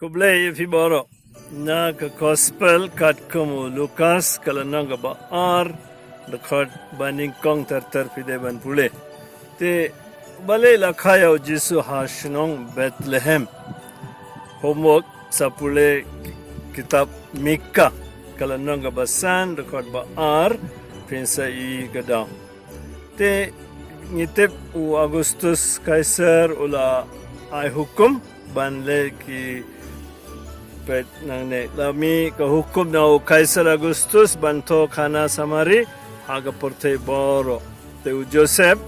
Ublay fi boro na ka gospel kat kamu Lukas kalau nang ka ba ar dekat baning kong ter fi deban pule te balai la khaya Jisu hashnong Bethlehem homework sa pule kitab Mika kalau nang ka basan dekat ba ar pensa I gadang te ngitip u Agustus Kaiser ula ai hukum banle ki pet nang ne lami ka hukum na Kaiser Agustus banto khana samari aga porte boro te u Joseph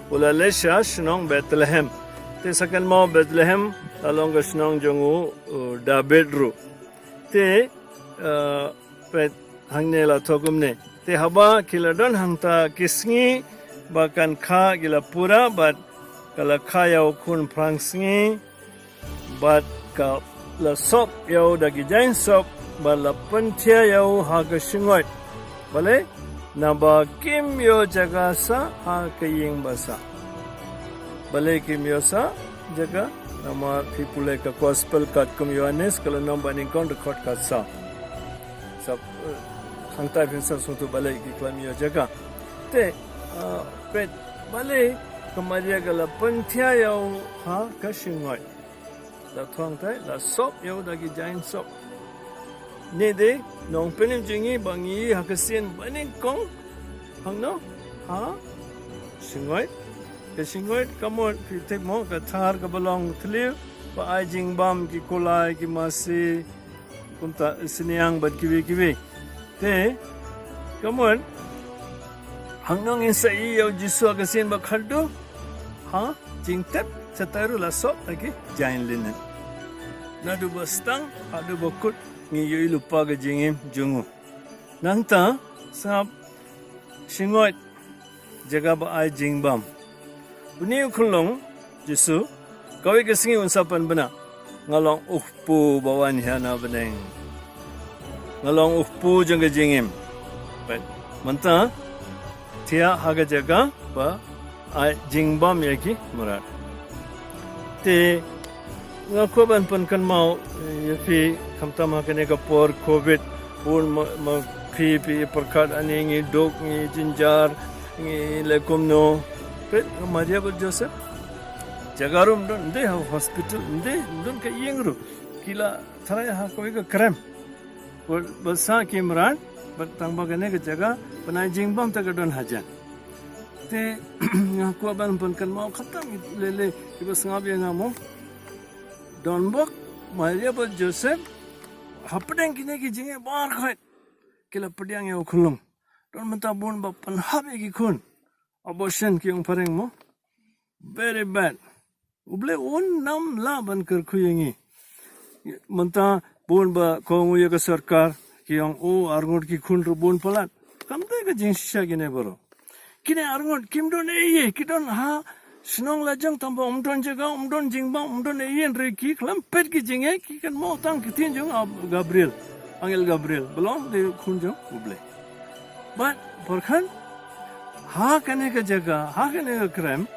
ula lesha shnong Bethlehem te sakal mo Bethlehem along shnong jongu David ru te pet hangne la thogum ne te haba kiladon hangta kisngi bahkan kha gila pura bat kala kha yau kun prangsngi bat ka la sop yau dagi jain sop bat la pantia yau haga shingoy bale naba kim yo jaga sa ha kaying basa bale kim yo sa jaga nama pipule ka gospel kat kum Yohanes kalau namba ning kon record kat sa sab hangtai pinsa sutu bale ki klam yo jaga te pet bale kemaria kala pantia yau ha ka shingoy la thuang tai la sop yau dagi jain sop ne de nong penim jingi bangi hakasien baning kong hangno ha shingoy ke shingoy kamon tek mo ka thar ka balong thliu pa ai jing bam ki kolai ki masi kumta siniang bat kiwi te kamon hangnong insa iyo Jisu hakasien ba khaldo ha jingtep setaru la sop lagi jain linen nadu bastang adu bokut ngi yui lupa ga jingim jungu nanta sap shingoit jaga ba ai jingbam buni khulong Jisu kawi ga singi unsapan bana ngalong uhpu bawan hana beneng ngalong uhpu jang ga jingim baik manta tia haga jaga ba ai jingbam yaki murat te ngako ban pan kan mau yafi kamta ma kene ka por covid pun ma phi perkat ani ngi dok ngi jinjar ngi lekum no pe Maria bol Joseph jagarum don de hospital de don ka yengru kila thara ha koi ka krem bol basa kimran bat tangba kene ka jaga panai jingbam ta don hajan te ngako ban pan kan mau khatam lele ibas ngabi ngamo don bok Maria bol Joseph hapdeng kine ki jinge bar khait kila padiang yo khulung don mata bon ba pan habe ki khun abortion ki ong pareng mo very bad uble on nam la ban kar khuyengi manta bon ba ko ye ka sarkar ki ong o arngot ki khun ro bon palat kamte ka jing shisha kine baro kine arngot kimdon eye kidon ha Snong lajang tambah umdon jaga umdon jingbang umdon yen reki kelam pet ki jinge ki kan mau tang ki tin jong Gabriel Angel Gabriel belong de khunjong uble but porkhan ha kane ka jaga ha kane ka krem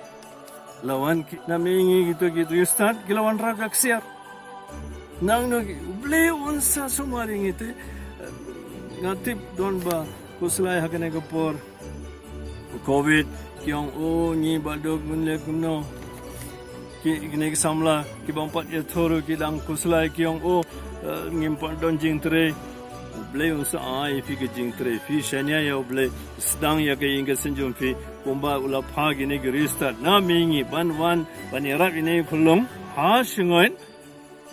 lawan ki namingi gitu start kilawan raga ksiar nang no uble unsa sumari ngite ngatip don ba kuslai ha kane ka por covid kiong o ni badog munle kumno ki ne samla ki bompat ye thoru ki lang kuslai kiong o ngim pon don jing tre ble usa ai fi ke jing tre fi shanya ya ble stang ya ke inga senjum fi komba ula pha gi ne restart na mingi ban wan ban era ne khulong ha singoin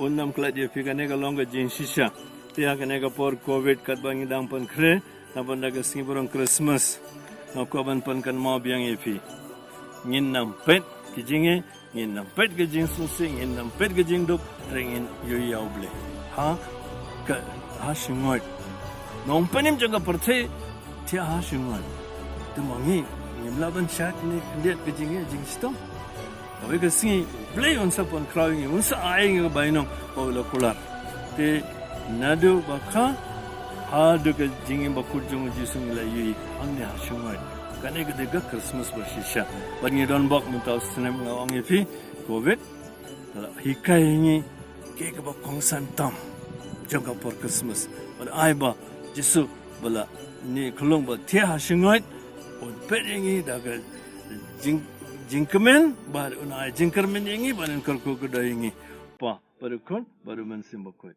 onnam kla je fi ne ga long jing shisha te ya ne ga por covid kat bangi dang pon khre na ban da ga singborong Christmas ngako ban pan kan mau biang epi ngin nam pet ki jinge ngin nam pet ke jing susi ngin nam pet ke jing dok ringin yu yau ble ha ka ha shingoi nong panim jaga perthe tia ha shingoi tu mangi ngimla ban chat ni ndiat ke jinge jing stom awe ke singi ble on sa pon crowing un sa ai ngi bainong ko la kula te nadu bakha ha duka jingin ba kurjung Jisu la yi angnya shungoi kane ge de Christmas ba shisha ban ni don bok mun taw sinem ngawang fi covid hikai ni ke ba kongsan tam jangka por Christmas on ai ba Jesu bala ni khulung ba thia ha singoi on perengi dagal jingkemen bar on ai jingkermen yengi banen kor ko gda yengi pa baru kon baru man simbakoi